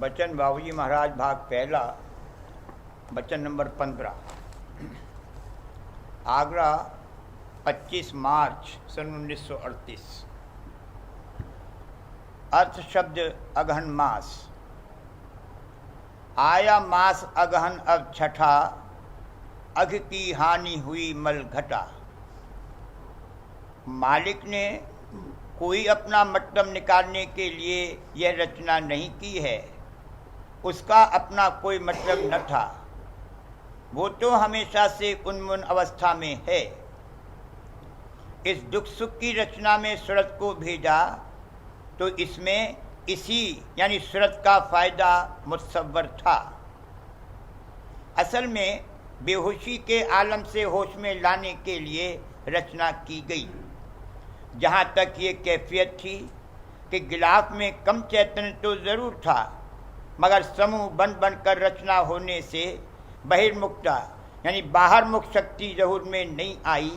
बचन बाबूजी महाराज भाग पहला, बचन नंबर 15। आगरा 25 मार्च सन 1938। अर्थ शब्द अगहन मास। आया मास अगहन अब छठा, अघ की हानि हुई मल घटा। मालिक ने कोई अपना मतलब निकालने के लिए यह रचना नहीं की है, उसका अपना कोई मतलब न था। वो तो हमेशा से उन्मुन अवस्था में है। इस दुख सुख की रचना में सूरत को भेजा तो इसमें इसी यानी सूरत का फायदा मुतसव्वर था। असल में बेहोशी के आलम से होश में लाने के लिए रचना की गई। जहाँ तक ये कैफियत थी कि गिलाफ में कम चैतन्य तो ज़रूर था, मगर समूह बन बनकर रचना होने से बहिर्मुक्ता यानी बाहर मुख शक्ति ज़हूर में नहीं आई।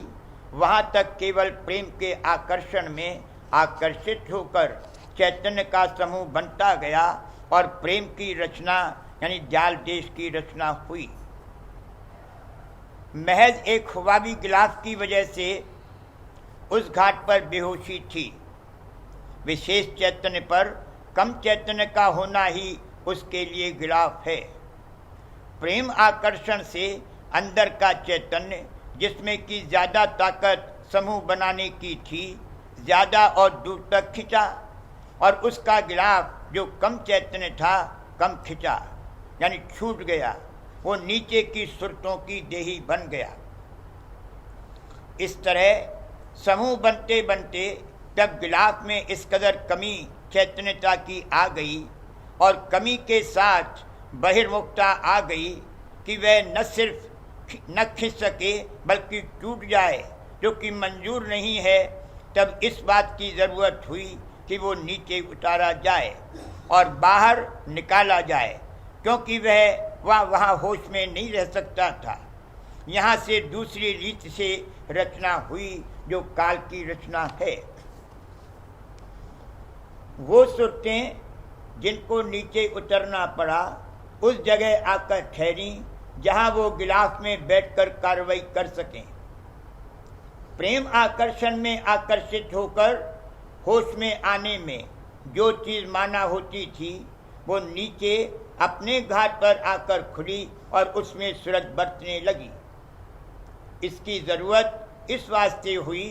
वहाँ तक केवल प्रेम के आकर्षण में आकर्षित होकर चैतन्य का समूह बनता गया और प्रेम की रचना यानी जाल देश की रचना हुई। महज एक ख्वाबी गिलाफ की वजह से उस घाट पर बेहोशी थी। विशेष चैतन्य पर कम चैतन्य का होना ही उसके लिए गिलाफ है। प्रेम आकर्षण से अंदर का चैतन्य, जिसमें की ज़्यादा ताकत समूह बनाने की थी, ज़्यादा और दूर तक खिंचा, और उसका गिलाफ जो कम चैतन्य था कम खिंचा यानी छूट गया। वो नीचे की सुरतों की देही बन गया। इस तरह समूह बनते बनते तब गिलाफ में इस कदर कमी चैतन्यता की आ गई और कमी के साथ बहिर्मुखता आ गई कि वह न सिर्फ न खिंच सके बल्कि टूट जाए, जो कि मंजूर नहीं है। तब इस बात की ज़रूरत हुई कि वो नीचे उतारा जाए और बाहर निकाला जाए, क्योंकि वह वहाँ होश में नहीं रह सकता था। यहाँ से दूसरी रीत से रचना हुई जो काल की रचना है। वो सुरतें जिनको नीचे उतरना पड़ा उस जगह आकर ठहरी जहाँ वो गिलाफ में बैठकर कार्रवाई कर सकें। प्रेम आकर्षण में आकर्षित होकर होश में आने में जो चीज़ माना होती थी वो नीचे अपने घाट पर आकर खुली और उसमें सूरत बरतने लगी। इसकी ज़रूरत इस वास्ते हुई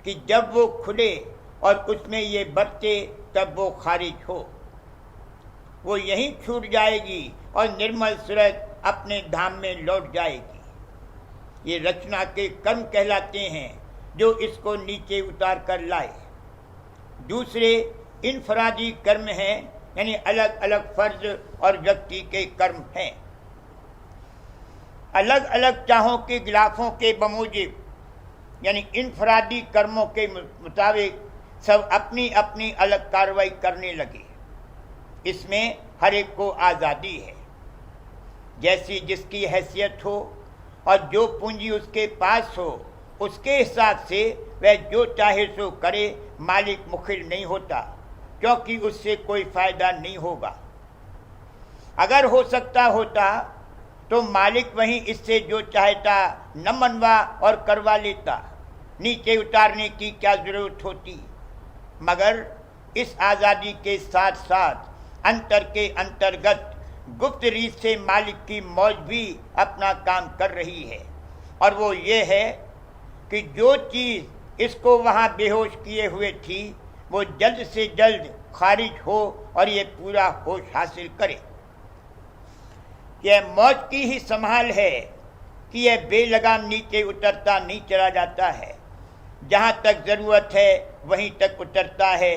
कि जब वो खुले और उसमें ये बरते तब वो खारिज हो। वो यहीं छूट जाएगी और निर्मल सूरत अपने धाम में लौट जाएगी। ये रचना के कर्म कहलाते हैं जो इसको नीचे उतार कर लाए। दूसरे इनफरादी कर्म हैं, यानी अलग अलग फर्ज और व्यक्ति के कर्म हैं। अलग अलग चाहों के गिलाफों के बमूजिब यानी इनफरादी कर्मों के मुताबिक सब अपनी अपनी अलग कार्रवाई करने लगे। इसमें हर एक को आज़ादी है। जैसी जिसकी हैसियत हो और जो पूंजी उसके पास हो, उसके हिसाब से वह जो चाहे सो करे। मालिक मुखिल नहीं होता, क्योंकि उससे कोई फायदा नहीं होगा। अगर हो सकता होता तो मालिक वहीं इससे जो चाहता न मनवा और करवा लेता। नीचे उतारने की क्या जरूरत होती। मगर इस आज़ादी के साथ साथ अंतर के अंतर्गत गुप्त रीत से मालिक की मौज भी अपना काम कर रही है, और वो ये है कि जो चीज़ इसको वहाँ बेहोश किए हुए थी वो जल्द से जल्द खारिज हो और ये पूरा होश हासिल करे। यह मौज की ही संभाल है कि यह बेलगाम नीचे उतरता नहीं चला जाता है। जहाँ तक ज़रूरत है वहीं तक उतरता है,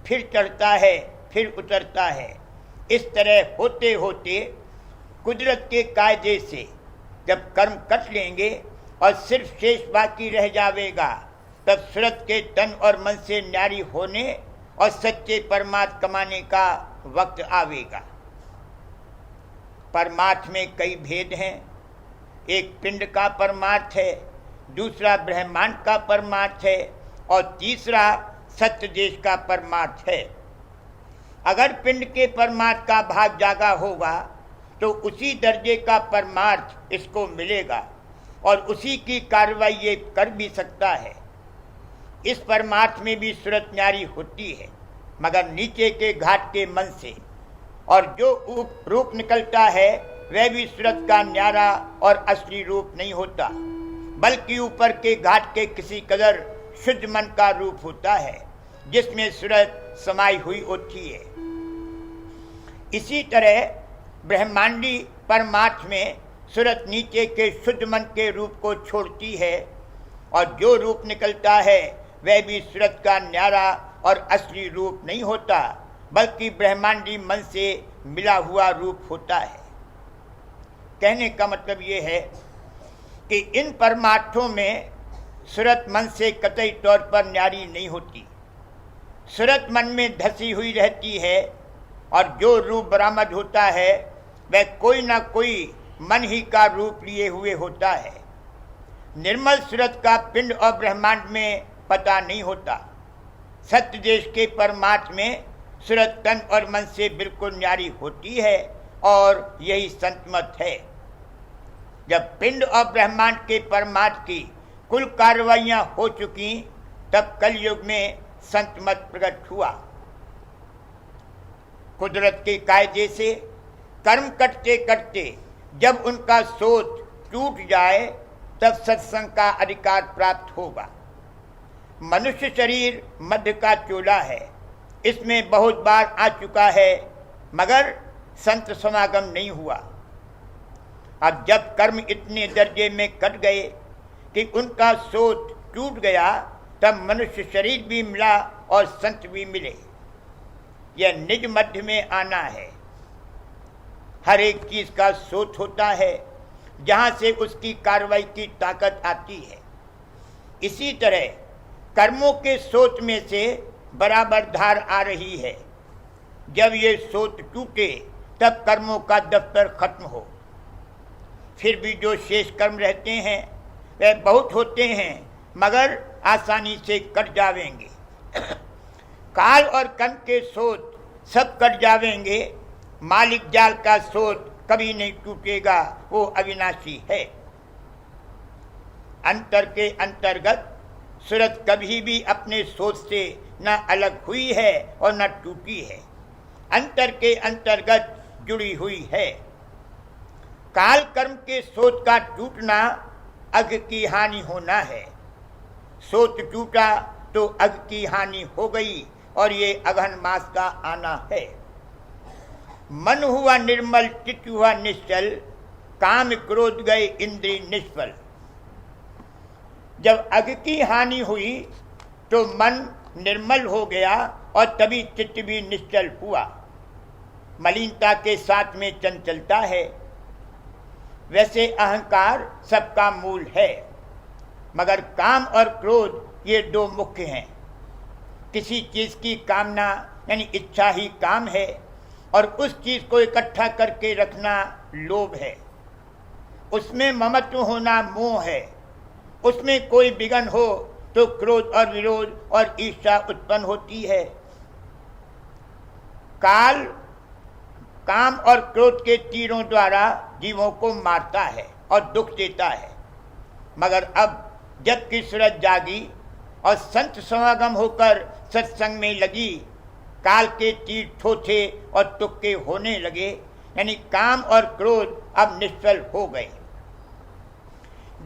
फिर चढ़ता है, फिर उतरता है। इस तरह होते होते कुदरत के कायदे से जब कर्म कट लेंगे और सिर्फ शेष बाकी रह जावेगा, तब सूरत के तन और मन से न्यारी होने और सच्चे परमार्थ कमाने का वक्त आवेगा। परमार्थ में कई भेद हैं। एक पिंड का परमार्थ है, दूसरा ब्रह्मांड का परमार्थ है और तीसरा सत्य देश का परमार्थ है। अगर पिंड के परमार्थ का भाग जागा होगा तो उसी दर्जे का परमार्थ इसको मिलेगा और उसी की कार्रवाई ये कर भी सकता है। इस परमार्थ में भी सूरत न्यारी होती है, मगर नीचे के घाट के मन से, और जो रूप निकलता है वह भी सूरत का न्यारा और असली रूप नहीं होता, बल्कि ऊपर के घाट के किसी कदर शुद्ध मन का रूप होता है जिसमें सूरत समाई हुई होती है। इसी तरह ब्रह्मांडी परमार्थ में सूरत नीचे के शुद्ध मन के रूप को छोड़ती है और जो रूप निकलता है वह भी सूरत का न्यारा और असली रूप नहीं होता, बल्कि ब्रह्मांडी मन से मिला हुआ रूप होता है। कहने का मतलब ये है कि इन परमार्थों में सूरत मन से कतई तौर पर न्यारी नहीं होती। सूरत मन में धसी हुई रहती है और जो रूप बरामद होता है वह कोई ना कोई मन ही का रूप लिए हुए होता है। निर्मल सूरत का पिंड और ब्रह्मांड में पता नहीं होता। सत्य देश के परमार्थ में सूरत तन और मन से बिल्कुल न्यारी होती है और यही संतमत है। जब पिंड और ब्रह्मांड के परमार्थ की कुल कार्रवाइयां हो चुकी तब कलयुग में संतमत प्रकट हुआ। कुदरत के कायदे से कर्म करते करते जब उनका सोच टूट जाए तब सत्संग का अधिकार प्राप्त होगा। मनुष्य शरीर मध्य का चोला है, इसमें बहुत बार आ चुका है, मगर संत समागम नहीं हुआ। अब जब कर्म इतने दर्जे में कट गए कि उनका सोच टूट गया तब मनुष्य शरीर भी मिला और संत भी मिले। यह निज मध्य में आना है। हर एक चीज का सोच होता है जहां से उसकी कार्रवाई की ताकत आती है। इसी तरह कर्मों के सोच में से बराबर धार आ रही है। जब ये सोच टूटे तब कर्मों का दफ्तर खत्म हो। फिर भी जो शेष कर्म रहते हैं वह बहुत होते हैं, मगर आसानी से कट जावेंगे। काल और कर्म के सोच सब कट जावेंगे, मालिक जाल का सोच कभी नहीं टूटेगा, वो अविनाशी है। अंतर के अंतर्गत सूरत कभी भी अपने सोच से न अलग हुई है और न टूटी है, अंतर के अंतर्गत जुड़ी हुई है। काल कर्म के सोच का टूटना अग की हानि होना है। सोच टूटा तो अग की हानि हो गई और ये अगहन मास का आना है। मन हुआ निर्मल, चित्त हुआ निश्चल, काम क्रोध गए इंद्रिय निष्फल। जब अग की हानि हुई तो मन निर्मल हो गया और तभी चित्त भी निश्चल हुआ। मलिनता के साथ में चंचलता है। वैसे अहंकार सबका मूल है, मगर काम और क्रोध ये दो मुख्य हैं। किसी चीज की कामना यानी इच्छा ही काम है और उस चीज को इकट्ठा करके रखना लोभ है। उसमें ममत्व होना मोह है। उसमें कोई विघ्न हो तो क्रोध और विरोध और ईर्ष्या उत्पन्न होती है। काल काम और क्रोध के तीरों द्वारा जीवों को मारता है और दुख देता है, मगर अब जबकि सूरज जागी और संत समागम होकर सत्संग में लगी, काल के तीर थोथे और तुक्के होने लगे, यानी काम और क्रोध अब निष्फल हो गए।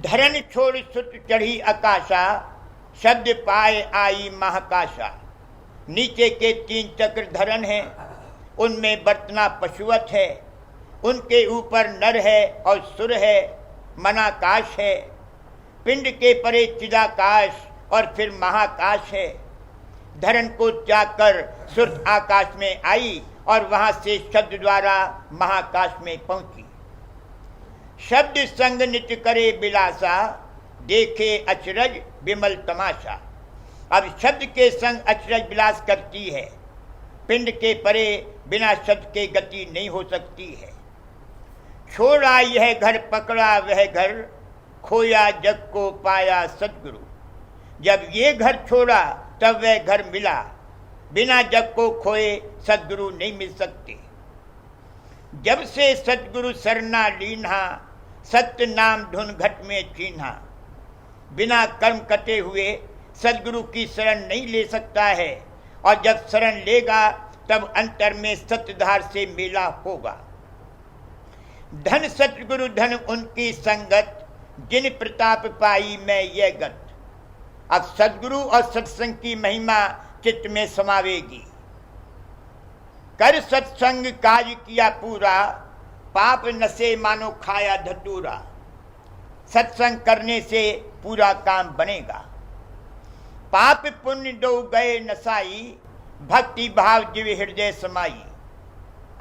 धरन छोड़ सुत चढ़ी आकाशा, शब्द पाए आई महाकाशा। नीचे के 3 चक्र धरन हैं, उनमें बर्तना पशुवत है, उनके ऊपर नर है और सुर है, मनाकाश है। पिंड के परे चिदाकाश और फिर महाकाश है। धरन को त्याग कर सुर्त आकाश में आई और वहां से शब्द द्वारा महाकाश में पहुंची। शब्द संग नित्य करे बिलासा, देखे अचरज विमल तमाशा। अब शब्द के संग अचरज विलास करती है। पिंड के परे बिना शब्द के गति नहीं हो सकती है। छोड़ा यह घर, पकड़ा वह घर, खोया जग को पाया सदगुरु। जब ये घर छोड़ा तब वह घर मिला। बिना जग को खोए सद्गुरु नहीं मिल सकते। जब से सद्गुरु सरना लीन्हा, सत्य नाम धुन घट में चीन्हा। बिना कर्म कटे हुए सद्गुरु की शरण नहीं ले सकता है, और जब शरण लेगा तब अंतर में सत्यधार से मेला होगा। धन सतगुरु धन उनकी संगत, जिन प्रताप पाई मैं ये गत। अब सद्गुरु और सत्संग की महिमा चित्त में समावेगी। कर सत्संग काज किया पूरा, पाप नशे मानो खाया धतूरा। सत्संग करने से पूरा काम बनेगा। पाप पुण्य दो गए नसाई, भक्ति भाव जीव हृदय समाई।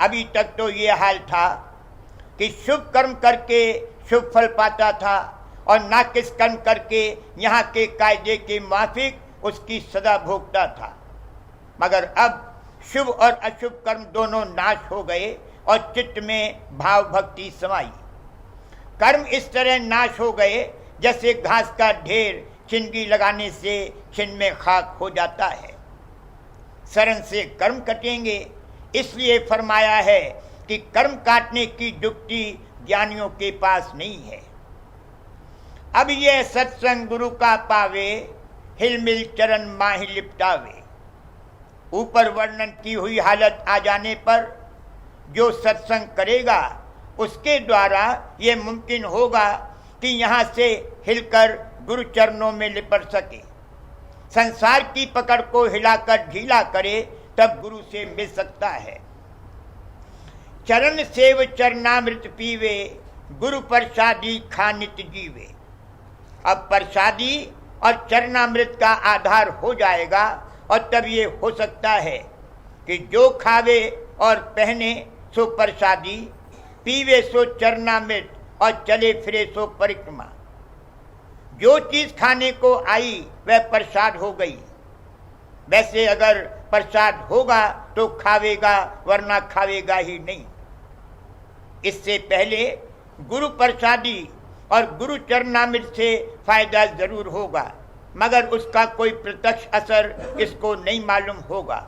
अभी तक तो ये हाल था कि शुभ कर्म करके शुभ फल पाता था, और नाकिस कर्म करके यहाँ के कायदे के माफिक उसकी सदा भोगता था। मगर अब शुभ और अशुभ कर्म दोनों नाश हो गए और चित्त में भाव भक्ति समाई। कर्म इस तरह नाश हो गए जैसे घास का ढेर चिंगी लगाने से छिन में खाक हो जाता है। शरण से कर्म कटेंगे, इसलिए फरमाया है कि कर्म काटने की युक्ति ज्ञानियों के पास नहीं है। अब यह सत्संग गुरु का पावे, हिलमिल चरण माही लिपटावे। ऊपर वर्णन की हुई हालत आ जाने पर जो सत्संग करेगा उसके द्वारा यह मुमकिन होगा कि यहाँ से हिलकर गुरु चरणों में लिपट सके। संसार की पकड़ को हिलाकर ढीला करे तब गुरु से मिल सकता है। चरण सेव चरणामृत पीवे, गुरु प्रसादी खानित जीवे। अब प्रसादी और चरणामृत का आधार हो जाएगा, और तब ये हो सकता है कि जो खावे और पहने सो प्रसादी, पीवे सो चरणामृत, और चले फिरे सो परिक्रमा। जो चीज खाने को आई वह प्रसाद हो गई। वैसे अगर प्रसाद होगा तो खावेगा, वरना खावेगा ही नहीं। इससे पहले गुरु प्रसादी और गुरु चरणामृत से फायदा जरूर होगा, मगर उसका कोई प्रत्यक्ष असर इसको नहीं मालूम होगा।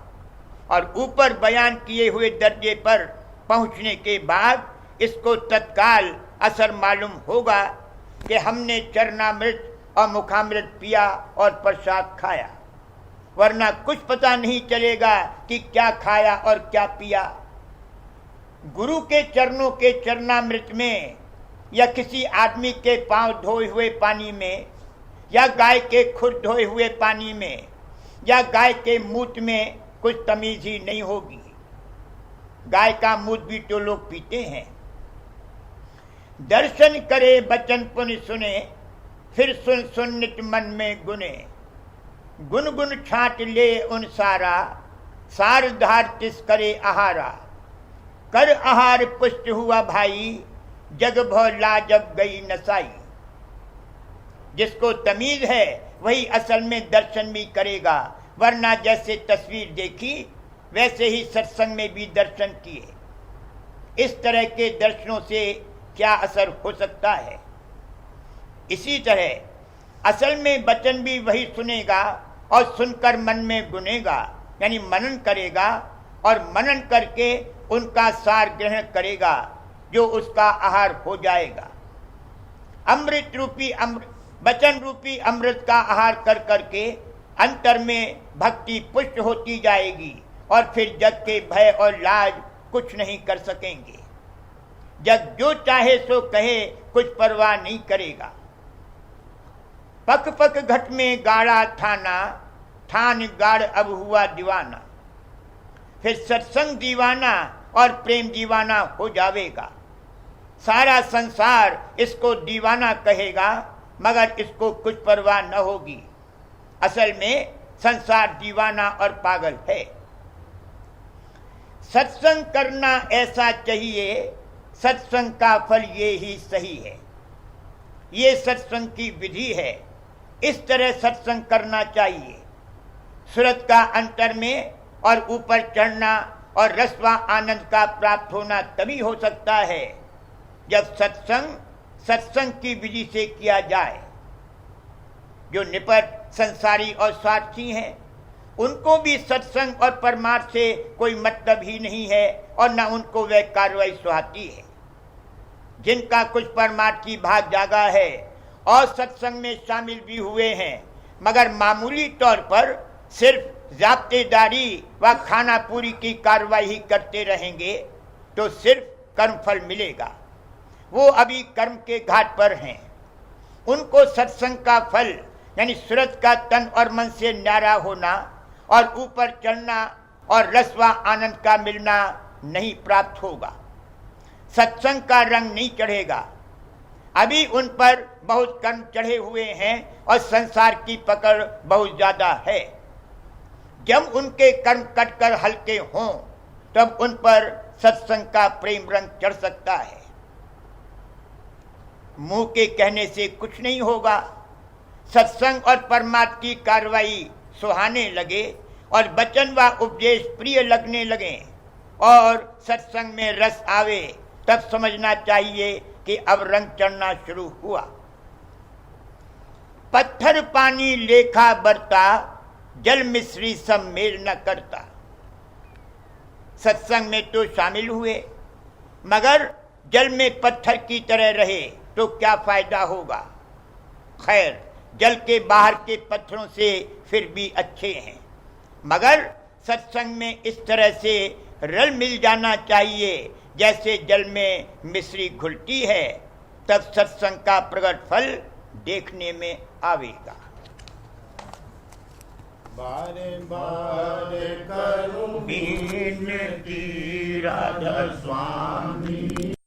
और ऊपर बयान किए हुए दर्जे पर पहुंचने के बाद इसको तत्काल असर मालूम होगा कि हमने चरणामृत और मुखामृत पिया और प्रसाद खाया, वरना कुछ पता नहीं चलेगा कि क्या खाया और क्या पिया। गुरु के चरणों के चरणामृत में, या किसी आदमी के पांव धोए हुए पानी में, या गाय के खुर धोए हुए पानी में, या गाय के मूत्र में कुछ तमीज ही नहीं होगी। गाय का मूत्र भी तो लोग पीते हैं। दर्शन करे बचन पुण्य सुने, फिर सुन सुन नित मन में गुने। गुन गुन छाट ले उन सारा, सार धार तिस करे आहारा। कर आहार पुष्ट हुआ भाई, जग भव लाजब गई नसाई। जिसको तमीज है वही असल में दर्शन भी करेगा, वरना जैसे तस्वीर देखी वैसे ही सत्संग में भी दर्शन किए। इस तरह के दर्शनों से क्या असर हो सकता है? इसी तरह असल में वचन भी वही सुनेगा और सुनकर मन में गुनेगा, यानी मनन करेगा, और मनन करके उनका सार ग्रहण करेगा जो उसका आहार हो जाएगा। अमृत रूपी वचन रूपी अमृत का आहार कर करके अंतर में भक्ति पुष्ट होती जाएगी, और फिर जग के भय और लाज कुछ नहीं कर सकेंगे। जग जो चाहे सो कहे, कुछ परवाह नहीं करेगा। पक पक घट में गाड़ा थाना, थान गाड़ अब हुआ दीवाना। फिर सत्संग दीवाना और प्रेम दीवाना हो जावेगा। सारा संसार इसको दीवाना कहेगा, मगर इसको कुछ परवाह न होगी। असल में संसार दीवाना और पागल है। सत्संग करना ऐसा चाहिए, सत्संग का फल ये ही सही है। ये सत्संग की विधि है, इस तरह सत्संग करना चाहिए। सूरत का अंतर में और ऊपर चढ़ना और रसवा आनंद का प्राप्त होना तभी हो सकता है जब सत्संग की विधि से किया जाए। जो निपट संसारी और स्वार्थी हैं उनको भी सत्संग और परमार्थ से कोई मतलब ही नहीं है और न उनको वह कार्रवाई सुहाती है। जिनका कुछ परमार्थ की भाग जागा है और सत्संग में शामिल भी हुए हैं, मगर मामूली तौर पर सिर्फ जाब्तेदारी व खाना पूरी की कार्रवाई ही करते रहेंगे तो सिर्फ कर्मफल मिलेगा। वो अभी कर्म के घाट पर हैं। उनको सत्संग का फल यानी सूरत का तन और मन से न्यारा होना और ऊपर चढ़ना और रस व आनंद का मिलना नहीं प्राप्त होगा। सत्संग का रंग नहीं चढ़ेगा। अभी उन पर बहुत कर्म चढ़े हुए हैं और संसार की पकड़ बहुत ज्यादा है। जब उनके कर्म कटकर हल्के हों तब उन पर सत्संग का प्रेम रंग चढ़ सकता है। मुंह के कहने से कुछ नहीं होगा। सत्संग और परमात्मा की कार्रवाई सुहाने लगे और वचन व उपदेश प्रिय लगने लगे और सत्संग में रस आवे, तब समझना चाहिए कि अब रंग चढ़ना शुरू हुआ। पत्थर पानी लेखा बरता, जल मिश्री सब मेल न करता। सत्संग में तो शामिल हुए, मगर जल में पत्थर की तरह रहे तो क्या फायदा होगा। खैर, जल के बाहर के पत्थरों से फिर भी अच्छे हैं, मगर सत्संग में इस तरह से रल मिल जाना चाहिए जैसे जल में मिश्री घुलती है, तब सत्संग का प्रकट फल देखने में आवेगा। बारे बारे करूं बिनती राधा स्वामी।